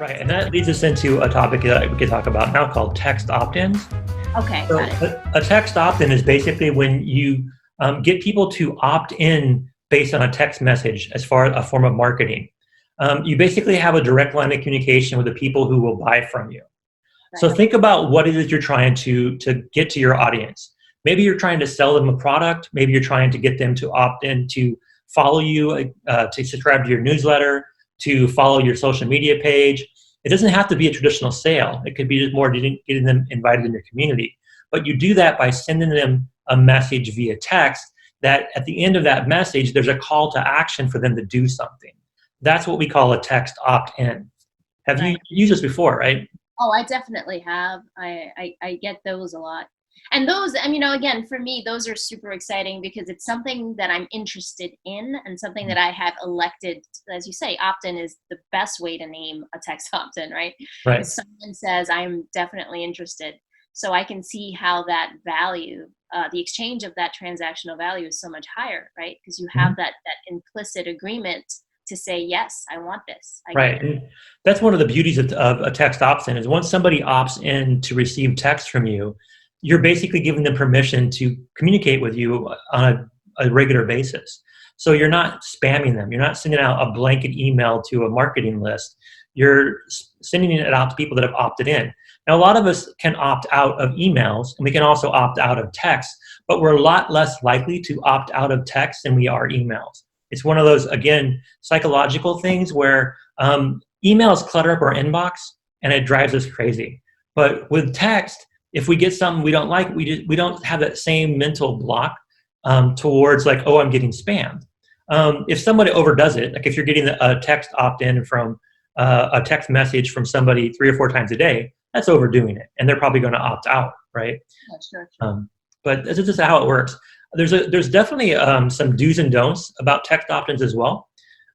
Right, and that leads us into a topic that we could talk about now called text opt-ins. Okay, So got it. a text opt-in is basically when you get people to opt in based on a text message as far as a form of marketing. You basically have a direct line of communication with the people who will buy from you. So Right. think about what it is you're trying to get to your audience. Maybe you're trying to sell them a product. Maybe you're trying to get them to opt in to follow you, to subscribe to your newsletter, to follow your social media page. It doesn't have to be a traditional sale. It could be just more getting them invited in your community. But you do that by sending them a message via text that at the end of that message, there's a call to action for them to do something. That's what we call a text opt-in. Have you Right. used this before, right? Oh, I definitely have. I get those a lot. And those, and again, for me, those are super exciting because it's something that I'm interested in and something that I have elected. As you say, opt-in is the best way to name a text opt-in, right? Right. Is someone says, I'm definitely interested. So I can see how that value, the exchange of that transactional value is so much higher, right? Because you have Mhm. that implicit agreement to say, yes, I want this. I get Right. it. And that's one of the beauties of a text opt-in is once somebody opts in to receive text from you, you're basically giving them permission to communicate with you on a regular basis. So you're not spamming them. You're not sending out a blanket email to a marketing list. You're sending it out to people that have opted in. Now, a lot of us can opt out of emails and we can also opt out of text, but we're a lot less likely to opt out of text than we are emails. It's one of those, again, psychological things where emails clutter up our inbox and it drives us crazy. But with text, if we get something we don't like, we don't have that same mental block towards like, oh, I'm getting spammed. If somebody overdoes it, like if you're getting a text opt-in from a text message from somebody 3 or 4 times a day, that's overdoing it, and they're probably going to opt out, right? Yeah, sure, sure. But this is just how it works. There's definitely some do's and don'ts about text opt-ins as well.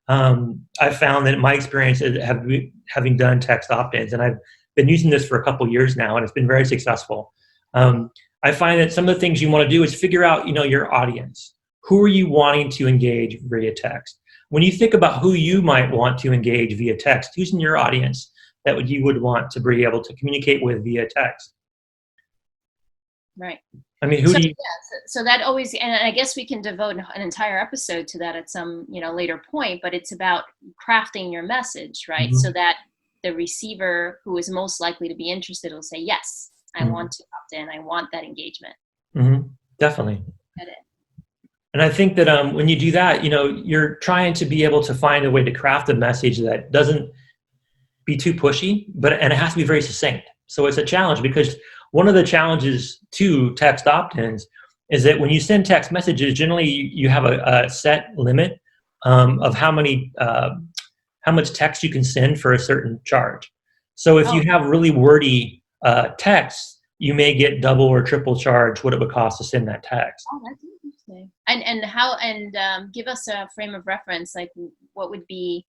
I've found that in my experience having done text opt-ins, and I've been using this for a couple years now, and it's been very successful. Um, I find that some of the things you want to do is figure out, your audience. Who are you wanting to engage via text? When you think about who you might want to engage via text, who's in your audience that you would want to be able to communicate with via text? Right. I mean, who So do you? yeah, so that always, and I guess we can devote an entire episode to that at some, later point, but it's about crafting your message, right? So Mhm, that the receiver who is most likely to be interested will say, yes, I mhm, want to opt in. I want that engagement. definitely. Get it? And I think that when you do that, you're trying to be able to find a way to craft a message that doesn't be too pushy, and it has to be very succinct. So it's a challenge because one of the challenges to text opt-ins is that when you send text messages, generally you have a set limit of how much text you can send for a certain charge. So if you Oh, have really wordy text, you may get double or triple charge what it would cost to send that text. oh, that's interesting. And how, and give us a frame of reference, like what would be,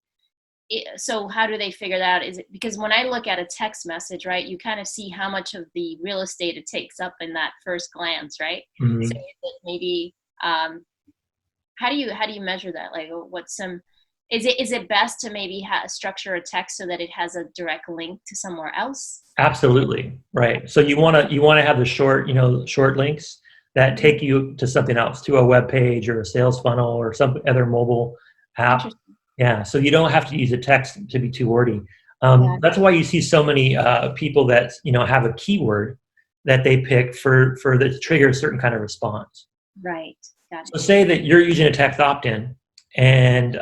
so how do they figure that out? Is it because when I look at a text message, right, you kind of see how much of the real estate it takes up in that first glance, right? So Mhm. is it maybe, how do you measure that? Like, what's some, is it best to maybe structure a text so that it has a direct link to somewhere else? Absolutely, right. So you wanna have the short links that Mhm. take you to something else, to a web page or a sales funnel or some other mobile app. Interesting. Yeah, so you don't have to use a text to be too wordy. Got That's why you see so many people that have a keyword that they pick for the to trigger a certain kind of response. right. Got it. So say that you're using a text opt-in and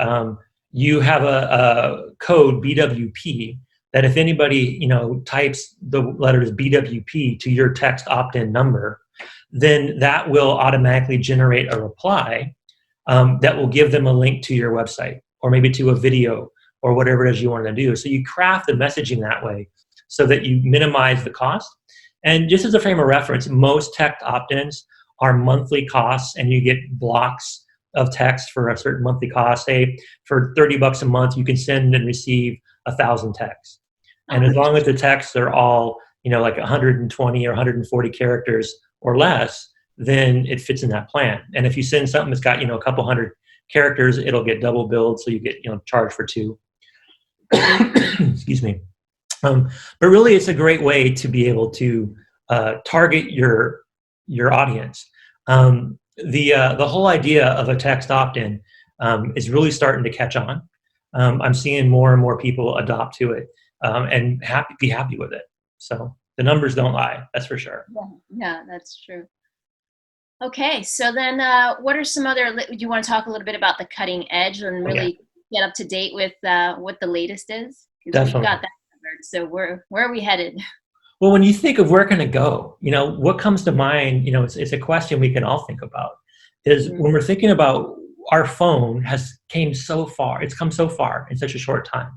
you have a code BWP that if anybody types the letters BWP to your text opt-in number, then that will automatically generate a reply that will give them a link to your website or maybe to a video or whatever it is you want to do. So you craft the messaging that way so that you minimize the cost. And just as a frame of reference, most text opt-ins are monthly costs, and you get blocks of text for a certain monthly cost. Say for $30 a month, you can send and receive 1,000 texts. And Oh, as long as the interesting. texts are all like 120 or 140 characters or less, then it fits in that plan. And if you send something that's got a couple hundred characters, it'll get double billed, so you get charged for two. Excuse me. Um, but really, it's a great way to be able to target your audience. The whole idea of a text opt-in is really starting to catch on. I'm seeing more and more people adopt to it and be happy with it. So the numbers don't lie, that's for sure. Yeah, yeah, that's true. Okay, so then what are some other, do you want to talk a little bit about the cutting edge and Oh, yeah, really get up to date with what the latest is? Because we've got definitely. that covered. So where are we headed? Well, when you think of where can it go, what comes to mind, it's a question we can all think about, is Mhm. when we're thinking about our phone has came so far, it's come so far in such a short time.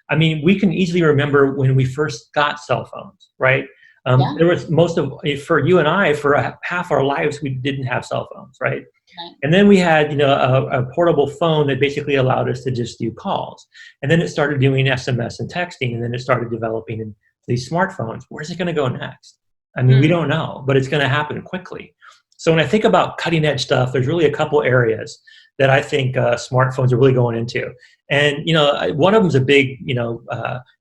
I mean, we can easily remember when we first got cell phones, right? Yeah, There was for you and I, for half our lives, we didn't have cell phones, right? right, And then we had, a portable phone that basically allowed us to just do calls. And then it started doing SMS and texting, and then it started developing in these smartphones. Where's it going to go next? I mean, we mm, don't know, but it's going to happen quickly. So when I think about cutting edge stuff, there's really a couple areas that I think smartphones are really going into. And, one of them is a big,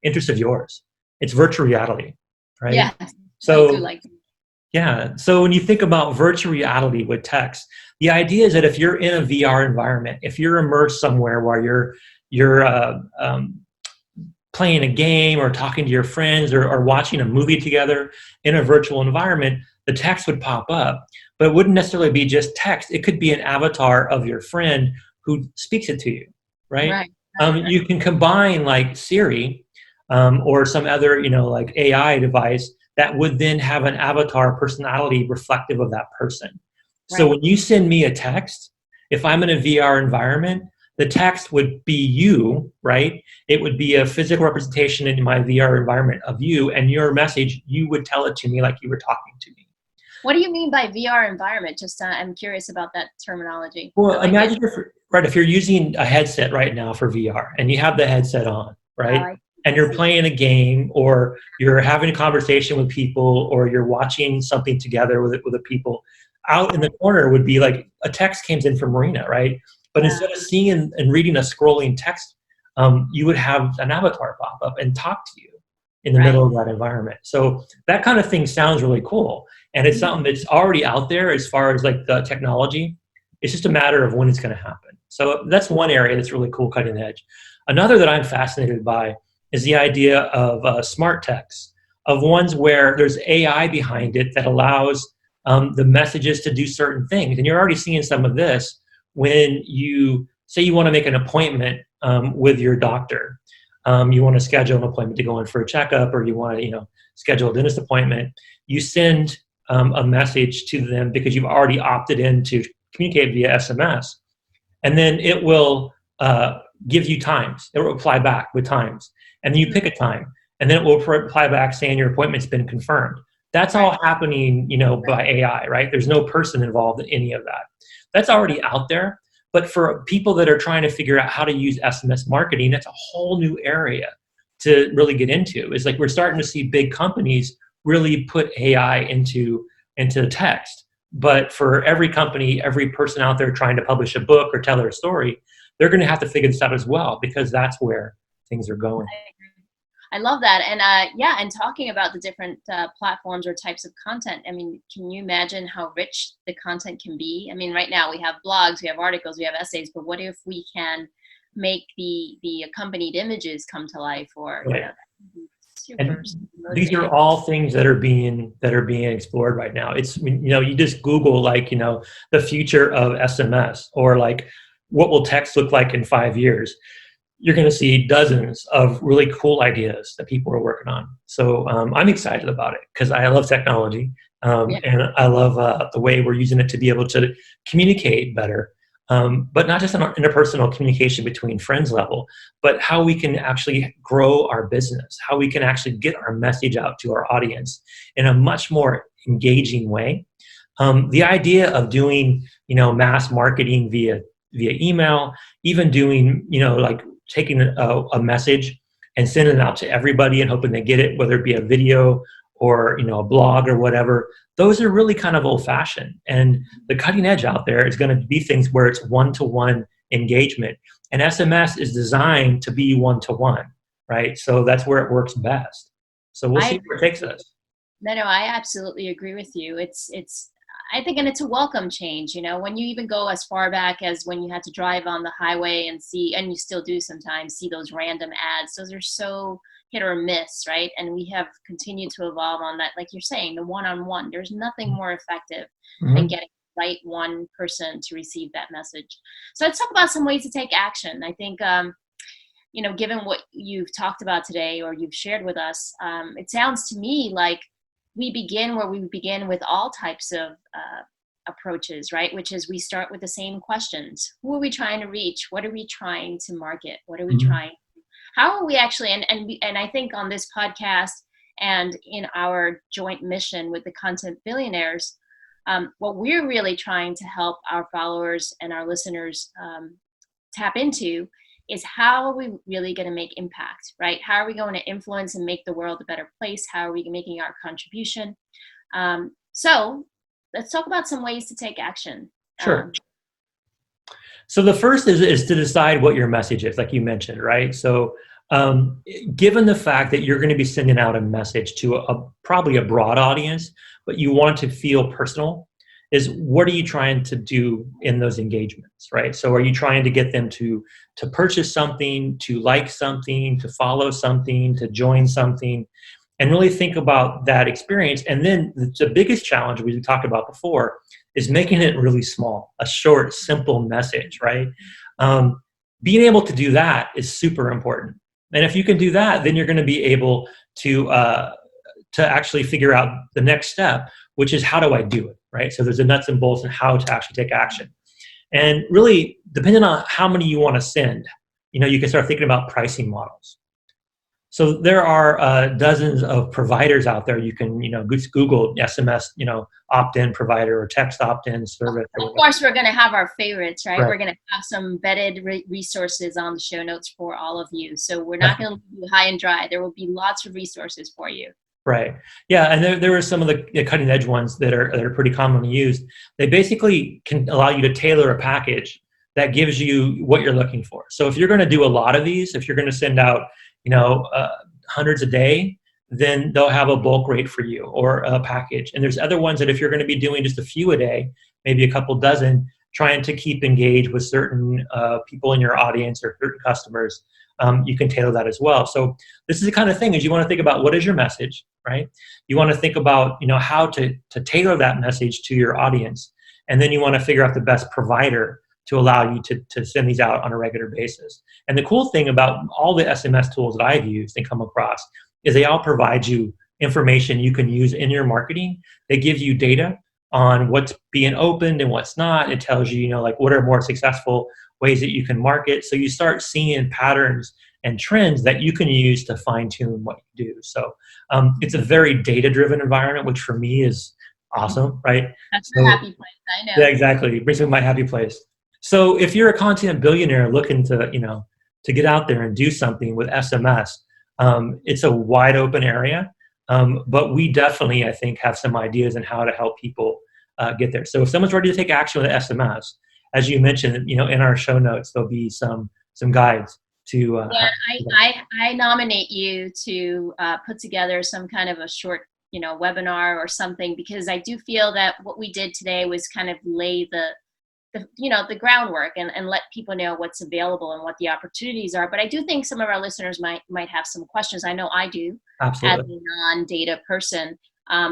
interest of yours. It's virtual reality, right? yeah, I do So like. yeah. So when you think about virtual reality with text, the idea is that if you're in a VR environment, if you're immersed somewhere where you're playing a game or talking to your friends or watching a movie together in a virtual environment, the text would pop up, but it wouldn't necessarily be just text. It could be an avatar of your friend who speaks it to you, right? Right, right, right, You can combine like Siri or some other, like AI device that would then have an avatar personality reflective of that person. So right, when you send me a text, if I'm in a VR environment, the text would be you, right? It would be a physical representation in my VR environment of you, and your message, you would tell it to me like you were talking to me. What do you mean by VR environment? Just I'm curious about that terminology. I Well, like it. imagine if you're using a headset right now for VR and you have the headset on, right? And I you're see. playing a game or you're having a conversation with people or you're watching something together with the people. Out in the Right. corner would be like a text comes in from Marina, right? But Yeah, instead of seeing and reading a scrolling text, you would have an avatar pop up and talk to you in the right. middle of that environment. So that kind of thing sounds really cool. And it's Mhm. something that's already out there as far as like the technology. It's just a matter of when it's going to happen. So that's one area that's really cool, cutting edge. Another that I'm fascinated by is the idea of smart text, of ones where there's AI behind it that allows the messages to do certain things. And you're already seeing some of this when you say you want to make an appointment with your doctor. You want to schedule an appointment to go in for a checkup, or you want to, schedule a dentist appointment. You send a message to them because you've already opted in to communicate via SMS, and then it will give you times. It will reply back with times, and then you pick a time, and then it will reply back saying your appointment's been confirmed. That's all Right, happening, right. by AI, right? There's no person involved in any of that. That's already out there. But for people that are trying to figure out how to use SMS marketing, that's a whole new area to really get into. It's like we're starting to see big companies really put AI into text. But for every company, every person out there trying to publish a book or tell their story, they're going to have to figure this out as well because that's where things are going. I love that. And yeah, and talking about the different platforms or types of content, I mean, can you imagine how rich the content can be? I mean, right now we have blogs, we have articles, we have essays, but what if we can make the accompanied images come to life, or Right. that can be super, And super these are motivating. all things that are being explored right now. It's, you just Google like, the future of SMS, or like what will text look like in 5 years. You're going to see dozens of really cool ideas that people are working on. So I'm excited about it because I love technology, Yeah, and I love the way we're using it to be able to communicate better, but not just on interpersonal communication between friends level, but how we can actually grow our business, how we can actually get our message out to our audience in a much more engaging way. The idea of doing, mass marketing via email, even doing, like taking a message and sending it out to everybody and hoping they get it, whether it be a video or, a blog or whatever. Those are really kind of old fashioned. And the cutting edge out there is going to be things where it's one-to-one engagement. And SMS is designed to be one-to-one, right? So that's where it works best. So we'll I see where it takes us. No, no, I absolutely agree with you. I think, and it's a welcome change, when you even go as far back as when you had to drive on the highway and see, and you still do sometimes see those random ads. Those are so hit or miss, right? And we have continued to evolve on that. Like you're saying, the one-on-one, there's nothing more effective than Hmm. getting the right one person to receive that message. So let's talk about some ways to take action. I think, given what you've talked about today or you've shared with us, it sounds to me like we begin where we begin with all types of approaches, right? Which is we start with the same questions. Who are we trying to reach? What are we trying to market? What are we Hmm. trying? How are we actually? And I think on this podcast and in our joint mission with the Content Billionaires, what we're really trying to help our followers and our listeners tap into is how are we really going to make impact, right? How are we going to influence and make the world a better place? How are we making our contribution? So let's talk about some ways to take action. Sure. So the first is to decide what your message is, like you mentioned, right? So um, given the fact that you're going to be sending out a message to probably a broad audience, but you want to feel personal, is what are you trying to do in those engagements, right? So are you trying to get them to purchase something, to like something, to follow something, to join something, and really think about that experience. And then the biggest challenge we talked about before is making it really small, a short, simple message, right? Um, Being able to do that is super important. And if you can do that, then you're going to be able to actually figure out the next step, which is how do I do it, right? So there's the nuts and bolts and how to actually take action. And really, depending on how many you want to send, you can start thinking about pricing models. So there are dozens of providers out there. You can, just Google SMS, opt-in provider or text opt-in service. Or Of course, we're going to have our favorites, right? right. We're going to have some vetted resources on the show notes for all of you. So we're not going to leave you high and dry. There will be lots of resources for you. Right. Yeah, and there are some of the cutting edge ones that are pretty commonly used. They basically can allow you to tailor a package that gives you what you're looking for. So if you're going to do a lot of these, if you're going to send out, hundreds a day, then they'll have a bulk rate for you or a package. And there's other ones that if you're going to be doing just a few a day, maybe a couple dozen, trying to keep engaged with certain people in your audience or certain customers, you can tailor that as well. So this is the kind of thing is you want to think about what is your message, right? You want to think about how to tailor that message to your audience, and then you want to figure out the best provider to allow you to send these out on a regular basis. And the cool thing about all the SMS tools that I've used and come across is they all provide you information you can use in your marketing. They give you data on what's being opened and what's not. It tells you, like what are more successful ways that you can market. So you start seeing patterns and trends that you can use to fine tune what you do. So it's a very data driven environment, which for me is awesome, right? That's the So happy place, I yeah, know. exactly. It brings me to my happy place. So if you're a content billionaire looking to get out there and do something with SMS, it's a wide open area. But we definitely, I think, have some ideas on how to help people get there. So if someone's ready to take action with SMS, as you mentioned, in our show notes, there'll be some guides to Yeah, I nominate you to put together some kind of a short, webinar or something, because I do feel that what we did today was kind of lay the groundwork and let people know what's available and what the opportunities are. But I do think some of our listeners might have some questions. I know I do as a absolutely. non-data person.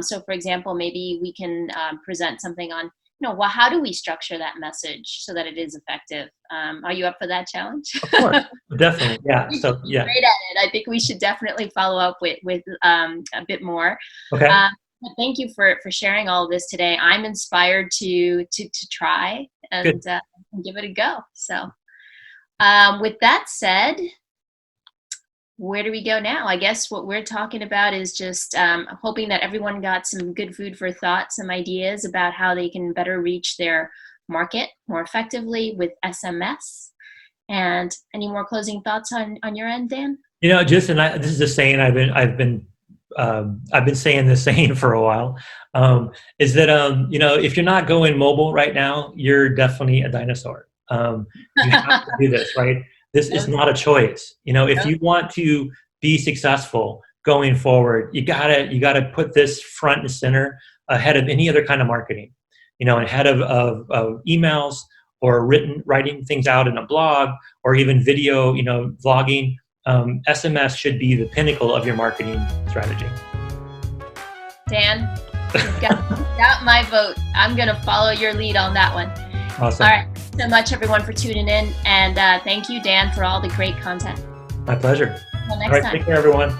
So for example, maybe we can present something on, well, how do we structure that message so that it is effective? Are you up for that challenge? Of course, definitely. Yeah. You're So yeah. great at it. I think we should definitely follow up with a bit more. Okay. But thank you for sharing all of this today. I'm inspired to try Good. and give it a go. So with that said, where do we go now? I guess what we're talking about is just hoping that everyone got some good food for thought, some ideas about how they can better reach their market more effectively with SMS. And any more closing thoughts on your end, Dan? This is a saying I've been saying this saying for a while. Is that if you're not going mobile right now, you're definitely a dinosaur. You have to do this, right? This is not a choice. If you want to be successful, going forward, you gotta put this front and center ahead of any other kind of marketing, ahead of emails or writing things out in a blog or even video, vlogging. SMS should be the pinnacle of your marketing strategy. Dan, you've got my vote. I'm going to follow your lead on that one. Awesome. All right. Thanks so much, everyone, for tuning in. And thank you, Dan, for all the great content. My pleasure. Until next All right, time. take care, everyone.